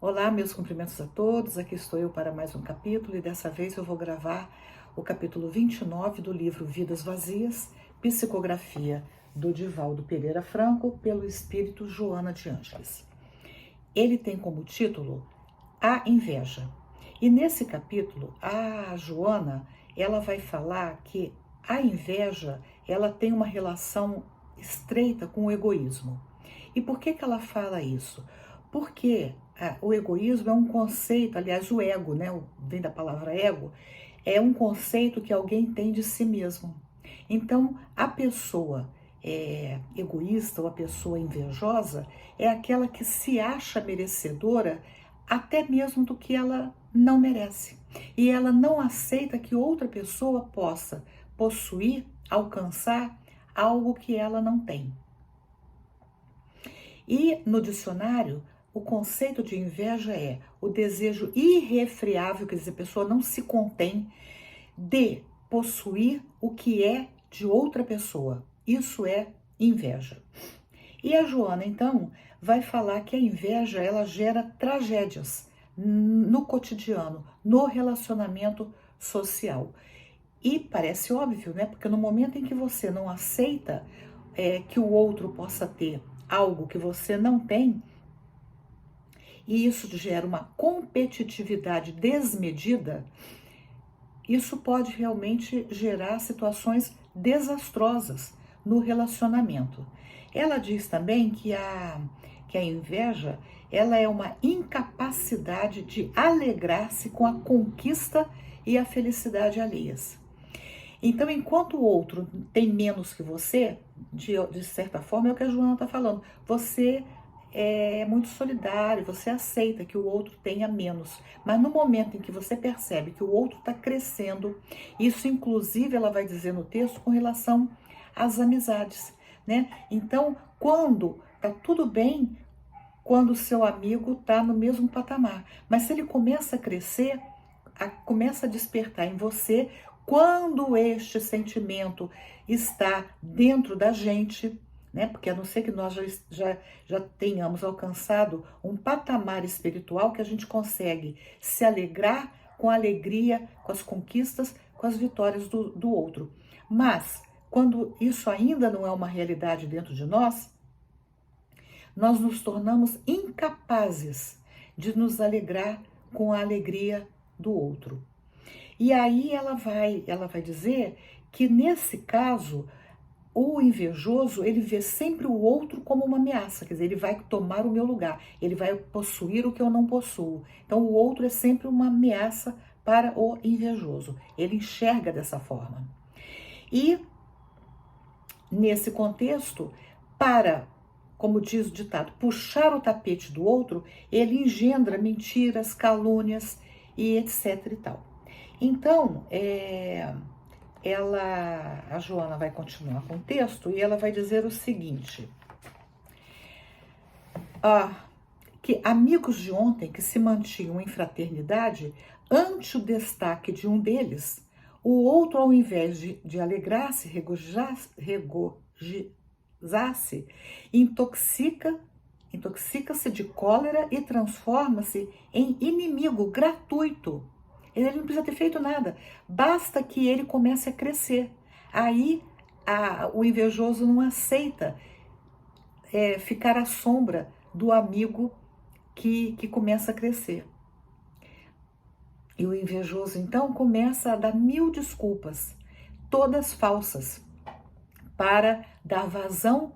Olá, meus cumprimentos a todos. Aqui estou eu para mais um capítulo e dessa vez eu vou gravar o capítulo 29 do livro Vidas Vazias, psicografia do Divaldo Pereira Franco, pelo espírito Joana de Ângeles. Ele tem como título A Inveja. E nesse capítulo, a Joana, ela vai falar que a inveja, ela tem uma relação estreita com o egoísmo. E por que ela fala isso? Porque o egoísmo é um conceito, aliás, o ego, né? Vem da palavra ego, é um conceito que alguém tem de si mesmo. Então, a pessoa egoísta ou a pessoa invejosa é aquela que se acha merecedora até mesmo do que ela não merece. E ela não aceita que outra pessoa possa possuir, alcançar algo que ela não tem. E no dicionário, o conceito de inveja é o desejo irrefreável, quer dizer, a pessoa não se contém de possuir o que é de outra pessoa. Isso é inveja. E a Joana, então, vai falar que a inveja, ela gera tragédias no cotidiano, no relacionamento social. E parece óbvio, né? Porque no momento em que você não aceita que o outro possa ter algo que você não tem, e isso gera uma competitividade desmedida, isso pode realmente gerar situações desastrosas no relacionamento. Ela diz também que a inveja, ela é uma incapacidade de alegrar-se com a conquista e a felicidade alheias. Então, enquanto o outro tem menos que você, de certa forma, é o que a Joana está falando, você é muito solidário, você aceita que o outro tenha menos. Mas no momento em que você percebe que o outro está crescendo, isso inclusive ela vai dizer no texto com relação às amizades, né? Então, quando está tudo bem, quando o seu amigo está no mesmo patamar, mas se ele começa a crescer, começa a despertar em você, quando este sentimento está dentro da gente, né? Porque a não ser que nós já tenhamos alcançado um patamar espiritual que a gente consegue se alegrar com a alegria, com as conquistas, com as vitórias do outro. Mas, quando isso ainda não é uma realidade dentro de nós nos tornamos incapazes de nos alegrar com a alegria do outro. E aí ela vai dizer que nesse caso o invejoso, ele vê sempre o outro como uma ameaça, quer dizer, ele vai tomar o meu lugar, ele vai possuir o que eu não possuo. Então o outro é sempre uma ameaça para o invejoso. Ele enxerga dessa forma. E nesse contexto, para, como diz o ditado, puxar o tapete do outro, ele engendra mentiras, calúnias e etc e tal. Então, a Joana vai continuar com o texto e ela vai dizer o seguinte: que amigos de ontem que se mantinham em fraternidade, ante o destaque de um deles, o outro, ao invés de alegrar-se, regozijar-se, intoxica-se de cólera e transforma-se em inimigo gratuito. Ele não precisa ter feito nada, basta que ele comece a crescer. Aí o invejoso não aceita ficar à sombra do amigo que começa a crescer. E o invejoso, então, começa a dar 1000 desculpas, todas falsas, para dar vazão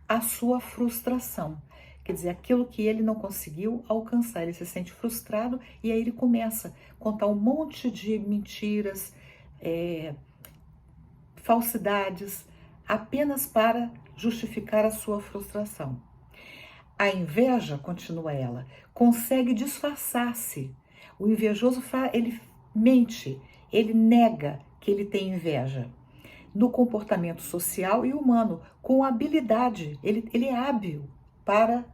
à sua frustração. Quer dizer, aquilo que ele não conseguiu alcançar, ele se sente frustrado e aí ele começa a contar um monte de mentiras, falsidades, apenas para justificar a sua frustração. A inveja, continua ela, consegue disfarçar-se. O invejoso, ele mente, ele nega que ele tem inveja. No comportamento social e humano, com habilidade, ele é hábil para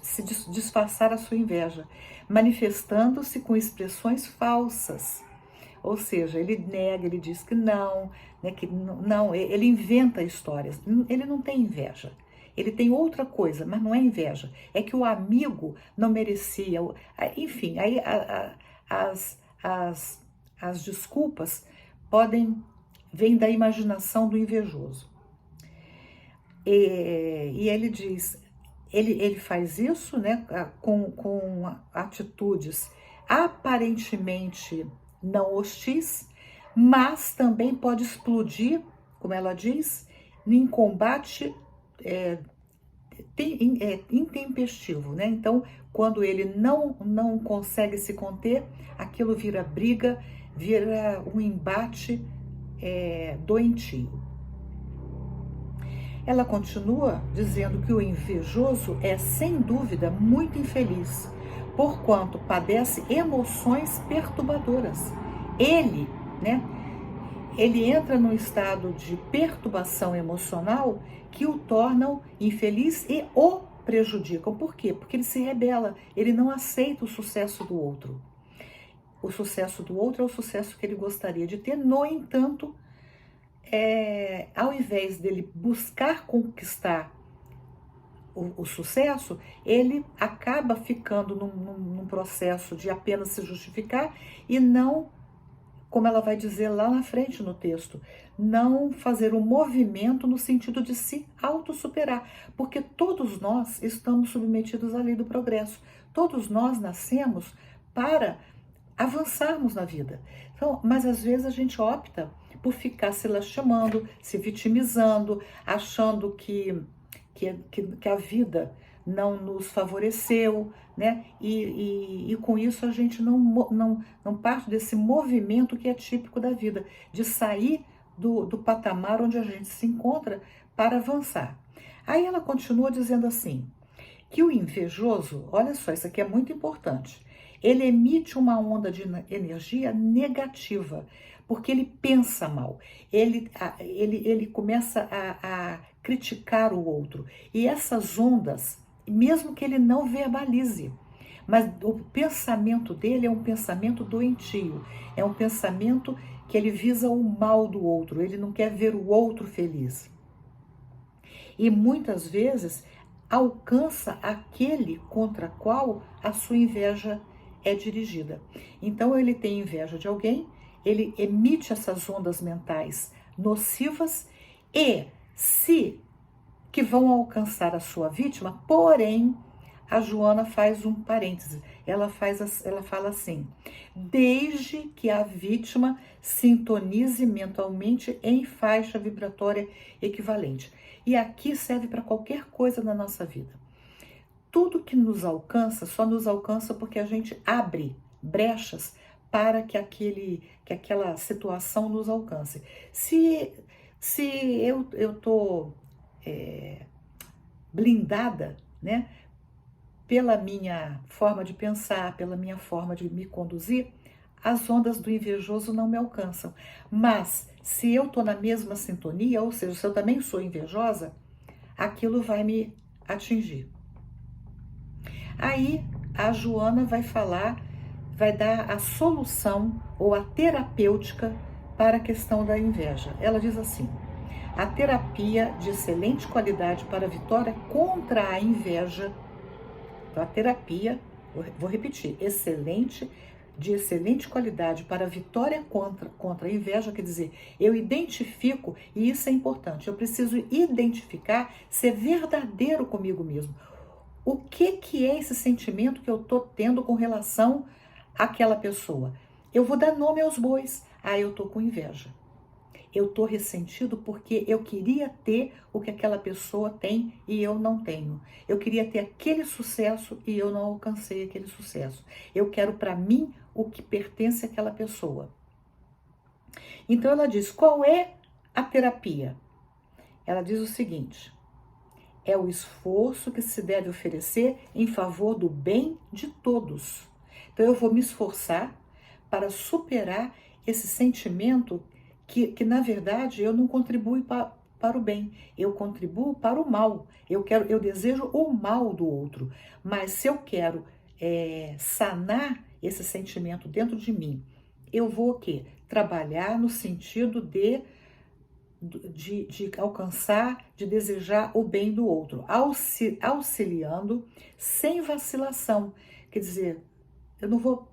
se disfarçar a sua inveja, manifestando-se com expressões falsas. Ou seja, ele nega, ele diz que não, né, ele inventa histórias, ele não tem inveja. ele tem outra coisa, mas não é inveja. É que o amigo não merecia. Enfim, aí as desculpas podem vir da imaginação do invejoso. E ele diz, ele faz isso, né, com atitudes aparentemente não hostis, mas também pode explodir, como ela diz, em combate intempestivo, né? Então, quando ele não consegue se conter, aquilo vira briga, vira um embate doentio. Ela continua dizendo que o invejoso é, sem dúvida, muito infeliz, porquanto padece emoções perturbadoras. Ele, né? Ele entra num estado de perturbação emocional que o tornam infeliz e o prejudicam. Por quê? Porque ele se rebela, ele não aceita o sucesso do outro. O sucesso do outro é o sucesso que ele gostaria de ter, no entanto, ao invés dele buscar conquistar o sucesso, ele acaba ficando num processo de apenas se justificar e não, como ela vai dizer lá na frente no texto, não fazer um movimento no sentido de se autossuperar, porque todos nós estamos submetidos à lei do progresso, todos nós nascemos para avançarmos na vida. Então, mas às vezes a gente opta por ficar se lastimando, se vitimizando, achando que a vida não nos favoreceu, né? E com isso a gente não parte desse movimento que é típico da vida, de sair do patamar onde a gente se encontra para avançar. Aí ela continua dizendo assim, que o invejoso, olha só, isso aqui é muito importante, ele emite uma onda de energia negativa, porque ele pensa mal, ele começa a criticar o outro. E essas ondas, mesmo que ele não verbalize, mas o pensamento dele é um pensamento doentio, é um pensamento que ele visa o mal do outro, ele não quer ver o outro feliz. E muitas vezes alcança aquele contra qual a sua inveja é dirigida. Então ele tem inveja de alguém, ele emite essas ondas mentais nocivas e que vão alcançar a sua vítima, porém, a Joana faz um parêntese, ela fala assim, desde que a vítima sintonize mentalmente em faixa vibratória equivalente. E aqui serve para qualquer coisa na nossa vida. Tudo que nos alcança, só nos alcança porque a gente abre brechas para que aquela situação nos alcance. Se eu estou blindada, né, pela minha forma de pensar, pela minha forma de me conduzir, as ondas do invejoso não me alcançam. Mas se eu estou na mesma sintonia, ou seja, se eu também sou invejosa, aquilo vai me atingir. Aí a Joana vai dar a solução ou a terapêutica para a questão da inveja. Ela diz assim, a terapia de excelente qualidade para a vitória contra a inveja. Então, a terapia, vou repetir, de excelente qualidade para a vitória contra a inveja, quer dizer, eu identifico, e isso é importante, eu preciso identificar, ser verdadeiro comigo mesmo. O que é esse sentimento que eu estou tendo com relação àquela pessoa? Eu vou dar nome aos bois. Eu estou com inveja. Eu estou ressentido porque eu queria ter o que aquela pessoa tem e eu não tenho. Eu queria ter aquele sucesso e eu não alcancei aquele sucesso. Eu quero para mim o que pertence àquela pessoa. Então ela diz, qual é a terapia? Ela diz o seguinte, é o esforço que se deve oferecer em favor do bem de todos. Então eu vou me esforçar para superar esse sentimento que na verdade eu não contribuo para o bem, eu contribuo para o mal. Eu desejo o mal do outro, mas se eu quero sanar esse sentimento dentro de mim, eu vou o quê? Trabalhar no sentido de de alcançar, de desejar o bem do outro, auxiliando sem vacilação. Quer dizer, eu não vou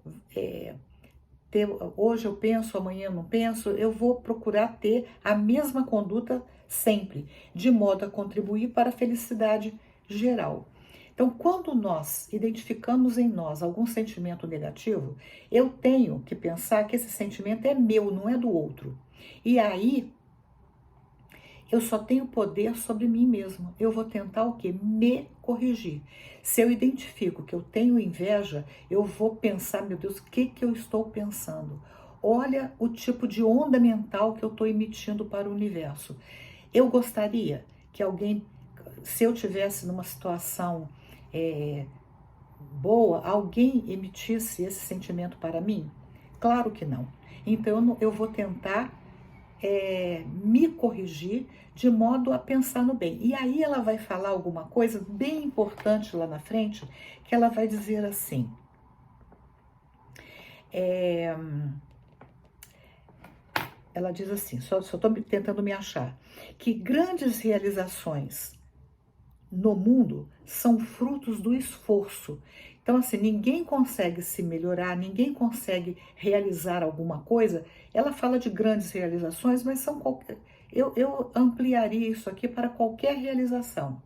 hoje eu penso, amanhã eu não penso, eu vou procurar ter a mesma conduta sempre, de modo a contribuir para a felicidade geral. Então, quando nós identificamos em nós algum sentimento negativo, eu tenho que pensar que esse sentimento é meu, não é do outro. E aí, eu só tenho poder sobre mim mesmo. Eu vou tentar o quê? Me corrigir. Se eu identifico que eu tenho inveja, eu vou pensar, meu Deus, o que eu estou pensando? Olha o tipo de onda mental que eu estou emitindo para o universo. Eu gostaria que alguém, se eu tivesse numa situação boa, alguém emitisse esse sentimento para mim? Claro que não. Então eu vou tentar me corrigir de modo a pensar no bem. E aí ela vai falar alguma coisa bem importante lá na frente, que ela vai dizer assim, ela diz assim, só estou tentando me achar, que grandes realizações no mundo são frutos do esforço. Então, assim, ninguém consegue se melhorar, ninguém consegue realizar alguma coisa. Ela fala de grandes realizações, mas são eu ampliaria isso aqui para qualquer realização.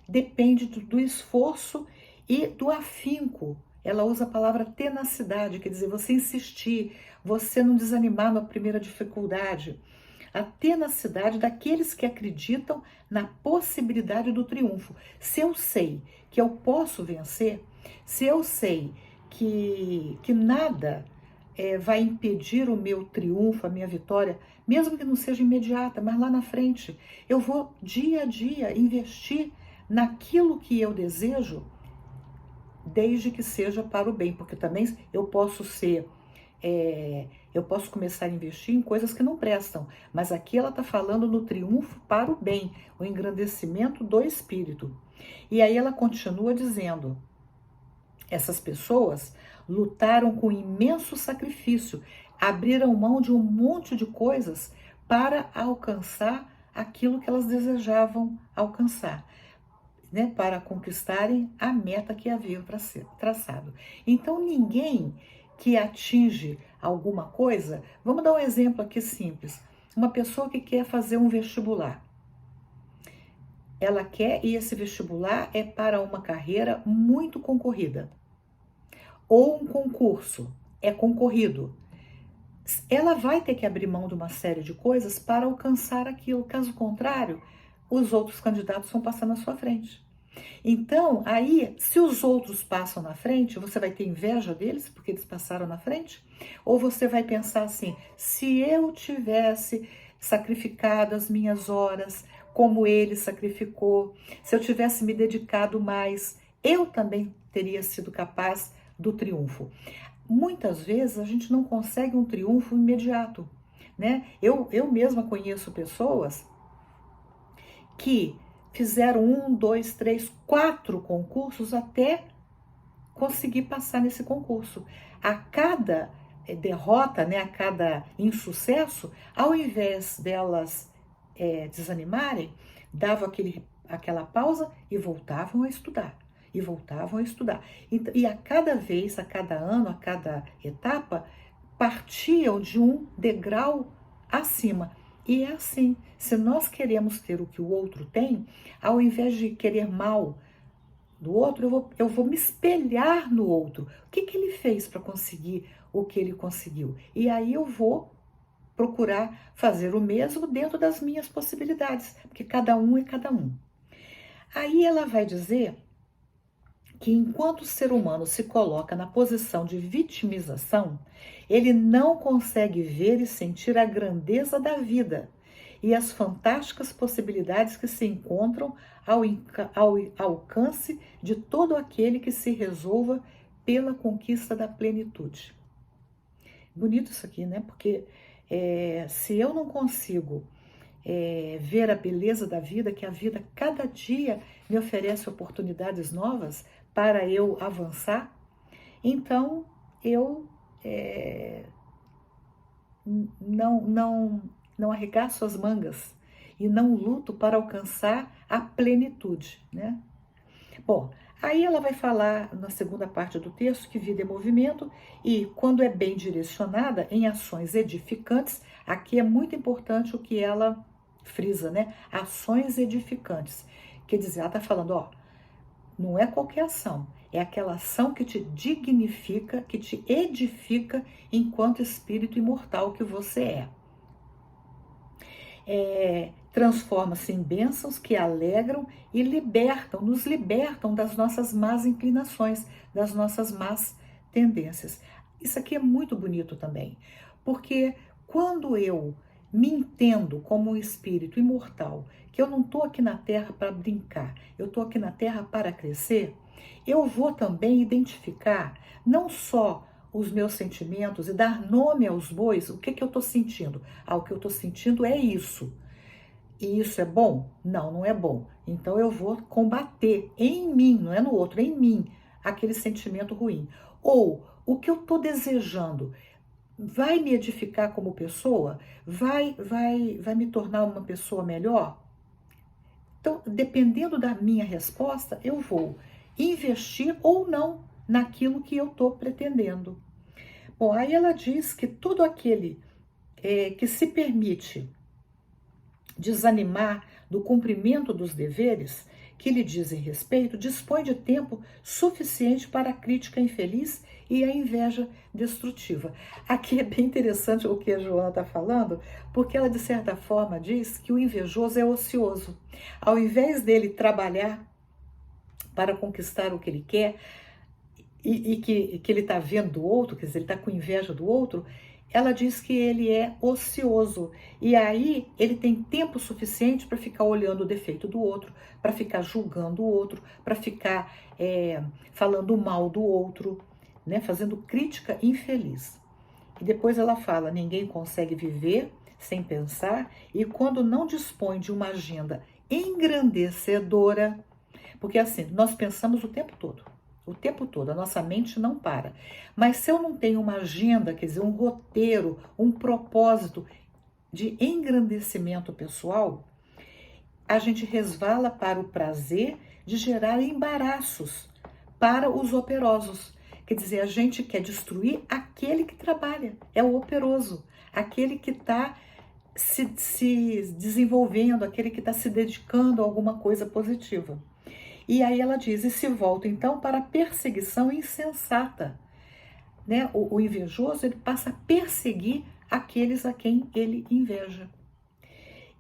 Depende do esforço e do afinco. Ela usa a palavra tenacidade, quer dizer, você insistir, você não desanimar na primeira dificuldade. A tenacidade daqueles que acreditam na possibilidade do triunfo. Se eu sei que eu posso vencer, se eu sei que nada vai impedir o meu triunfo, a minha vitória, mesmo que não seja imediata, mas lá na frente, eu vou dia a dia investir naquilo que eu desejo, desde que seja para o bem, porque também eu posso eu posso começar a investir em coisas que não prestam, mas aqui ela está falando no triunfo para o bem, o engrandecimento do espírito. E aí ela continua dizendo, essas pessoas lutaram com imenso sacrifício, abriram mão de um monte de coisas para alcançar aquilo que elas desejavam alcançar, né, para conquistarem a meta que havia para ser traçado. Então ninguém que atinge alguma coisa, vamos dar um exemplo aqui simples, uma pessoa que quer fazer um vestibular, ela quer, e esse vestibular é para uma carreira muito concorrida, ou um concurso é concorrido, ela vai ter que abrir mão de uma série de coisas para alcançar aquilo, caso contrário, os outros candidatos vão passar na sua frente. Então, aí, se os outros passam na frente, você vai ter inveja deles porque eles passaram na frente? Ou você vai pensar assim, se eu tivesse sacrificado as minhas horas como ele sacrificou, se eu tivesse me dedicado mais, eu também teria sido capaz do triunfo. Muitas vezes a gente não consegue um triunfo imediato, né? Eu mesma conheço pessoas que fizeram 1, 2, 3, 4 concursos até conseguir passar nesse concurso. A cada derrota, né, a cada insucesso, ao invés delas desanimarem, davam aquela pausa e voltavam a estudar. E voltavam a estudar. E a cada vez, a cada ano, a cada etapa, partiam de um degrau acima. E é assim, se nós queremos ter o que o outro tem, ao invés de querer mal do outro, eu vou me espelhar no outro. O que ele fez para conseguir o que ele conseguiu? E aí eu vou procurar fazer o mesmo dentro das minhas possibilidades, porque cada um é cada um. Aí ela vai dizer que enquanto o ser humano se coloca na posição de vitimização, ele não consegue ver e sentir a grandeza da vida e as fantásticas possibilidades que se encontram ao alcance de todo aquele que se resolva pela conquista da plenitude. Bonito isso aqui, né? Porque se eu não consigo ver a beleza da vida, que a vida cada dia me oferece oportunidades novas para eu avançar, então eu não arregaço as mangas, e não luto para alcançar a plenitude, né? Bom, aí ela vai falar na segunda parte do texto que vida é movimento e quando é bem direcionada em ações edificantes, aqui é muito importante o que ela frisa, né? Ações edificantes. Quer dizer, ela está falando, ó, não é qualquer ação, é aquela ação que te dignifica, que te edifica enquanto espírito imortal que você é. Transforma-se em bênçãos que alegram e libertam, nos libertam das nossas más inclinações, das nossas más tendências. Isso aqui é muito bonito também, porque quando eu me entendo como um espírito imortal, que eu não estou aqui na Terra para brincar, eu estou aqui na Terra para crescer, eu vou também identificar não só os meus sentimentos e dar nome aos bois, o que eu estou sentindo? Ah, o que eu estou sentindo é isso. E isso é bom? Não, não é bom. Então eu vou combater em mim, não é no outro, é em mim, aquele sentimento ruim. Ou o que eu estou desejando vai me edificar como pessoa? Vai me tornar uma pessoa melhor? Então, dependendo da minha resposta, eu vou investir ou não naquilo que eu estou pretendendo. Bom, aí ela diz que todo aquele que se permite desanimar do cumprimento dos deveres que lhe dizem respeito, dispõe de tempo suficiente para a crítica infeliz e a inveja destrutiva. Aqui é bem interessante o que a Joana está falando, porque ela, de certa forma, diz que o invejoso é ocioso. Ao invés dele trabalhar para conquistar o que ele quer e que ele está vendo do outro, quer dizer, ele está com inveja do outro, ela diz que ele é ocioso. E aí ele tem tempo suficiente para ficar olhando o defeito do outro, para ficar julgando o outro, para ficar falando mal do outro, né? Fazendo crítica infeliz. E depois ela fala, ninguém consegue viver sem pensar, e quando não dispõe de uma agenda engrandecedora, porque assim, nós pensamos o tempo todo, a nossa mente não para. Mas se eu não tenho uma agenda, quer dizer, um roteiro, um propósito de engrandecimento pessoal, a gente resvala para o prazer de gerar embaraços para os operosos. Quer dizer, a gente quer destruir aquele que trabalha, é o operoso, aquele que está se desenvolvendo, aquele que está se dedicando a alguma coisa positiva. E aí ela diz, e se volta então para a perseguição insensata. Né? O invejoso, ele passa a perseguir aqueles a quem ele inveja.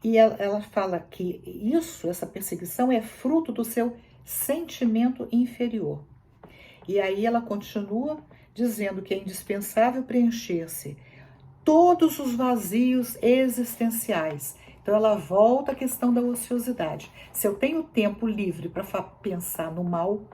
E ela fala que essa perseguição é fruto do seu sentimento inferior. E aí ela continua dizendo que é indispensável preencher-se todos os vazios existenciais. Então ela volta à questão da ociosidade. Se eu tenho tempo livre para pensar no mal,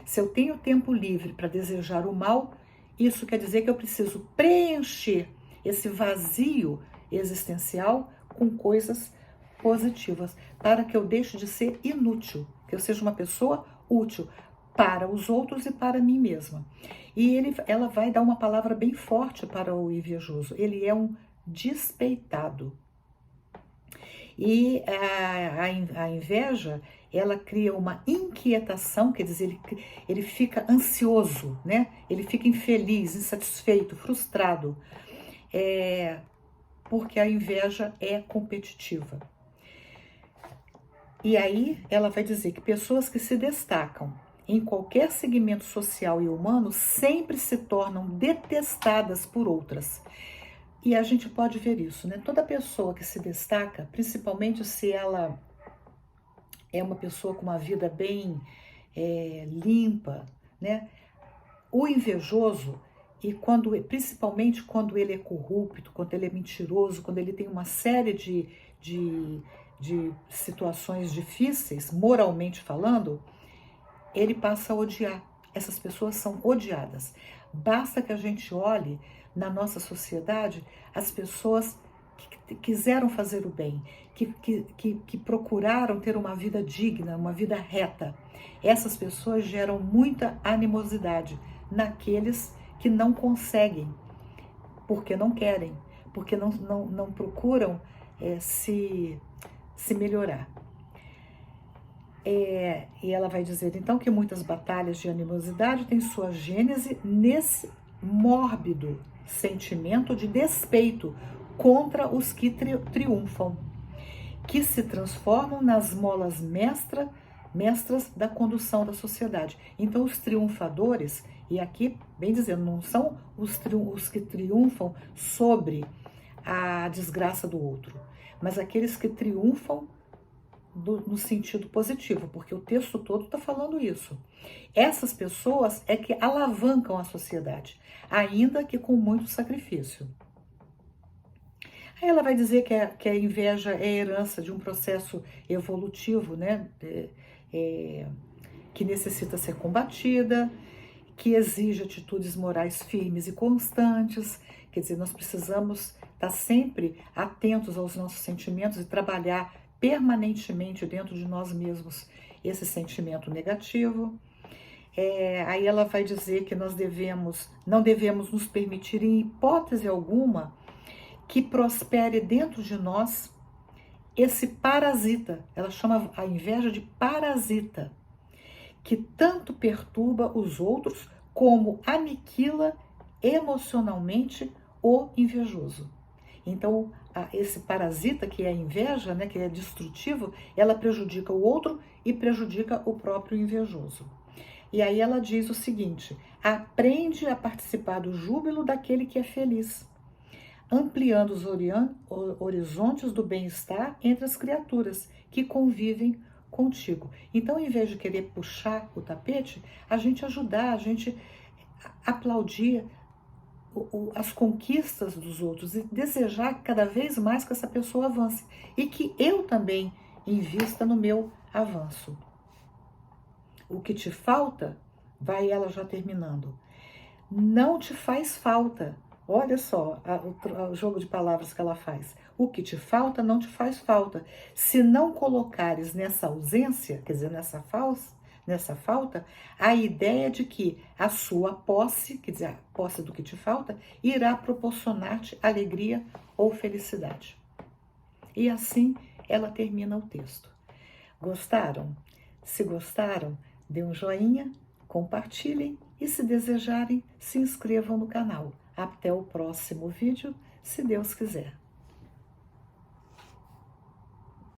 se eu tenho tempo livre para desejar o mal, isso quer dizer que eu preciso preencher esse vazio existencial com coisas positivas, para que eu deixe de ser inútil, que eu seja uma pessoa útil para os outros e para mim mesma. E ela vai dar uma palavra bem forte para o invejoso. Ele é um despeitado. E a inveja, ela cria uma inquietação, quer dizer, ele fica ansioso, né? Ele fica infeliz, insatisfeito, frustrado, porque a inveja é competitiva. E aí ela vai dizer que pessoas que se destacam em qualquer segmento social e humano sempre se tornam detestadas por outras. E a gente pode ver isso, né? Toda pessoa que se destaca, principalmente se ela é uma pessoa com uma vida bem limpa, né? O invejoso, principalmente quando ele é corrupto, quando ele é mentiroso, quando ele tem uma série de situações difíceis, moralmente falando, ele passa a odiar. Essas pessoas são odiadas. Basta que a gente olhe na nossa sociedade as pessoas que quiseram fazer o bem, que procuraram ter uma vida digna, uma vida reta. Essas pessoas geram muita animosidade naqueles que não conseguem, porque não querem, porque não procuram se se melhorar. E ela vai dizer então que muitas batalhas de animosidade têm sua gênese nesse mórbido sentimento de despeito contra os que triunfam, que se transformam nas molas mestras da condução da sociedade. Então os triunfadores, e aqui, bem dizendo, não são os que triunfam sobre a desgraça do outro, mas aqueles que triunfam no sentido positivo, porque o texto todo está falando isso. Essas pessoas é que alavancam a sociedade, ainda que com muito sacrifício. Aí ela vai dizer que a inveja é herança de um processo evolutivo, né? Que necessita ser combatida, que exige atitudes morais firmes e constantes. Quer dizer, nós precisamos estar sempre atentos aos nossos sentimentos e trabalhar permanentemente dentro de nós mesmos esse sentimento negativo. Aí ela vai dizer que nós não devemos nos permitir em hipótese alguma que prospere dentro de nós esse parasita. Ela chama a inveja de parasita, que tanto perturba os outros como aniquila emocionalmente o invejoso. Então, esse parasita, que é a inveja, né, que é destrutivo, ela prejudica o outro e prejudica o próprio invejoso. E aí ela diz o seguinte: aprende a participar do júbilo daquele que é feliz, ampliando os horizontes do bem-estar entre as criaturas que convivem contigo. Então, em vez de querer puxar o tapete, a gente ajudar, a gente aplaudir as conquistas dos outros e desejar cada vez mais que essa pessoa avance e que eu também invista no meu avanço. O que te falta, vai ela já terminando, não te faz falta. Olha só o jogo de palavras que ela faz. O que te falta não te faz falta. Se não colocares nessa ausência, quer dizer, nessa falta, a ideia de que a sua posse, quer dizer, a posse do que te falta, irá proporcionar-te alegria ou felicidade. E assim ela termina o texto. Gostaram? Se gostaram, dê um joinha, compartilhem e, se desejarem, se inscrevam no canal. Até o próximo vídeo, se Deus quiser.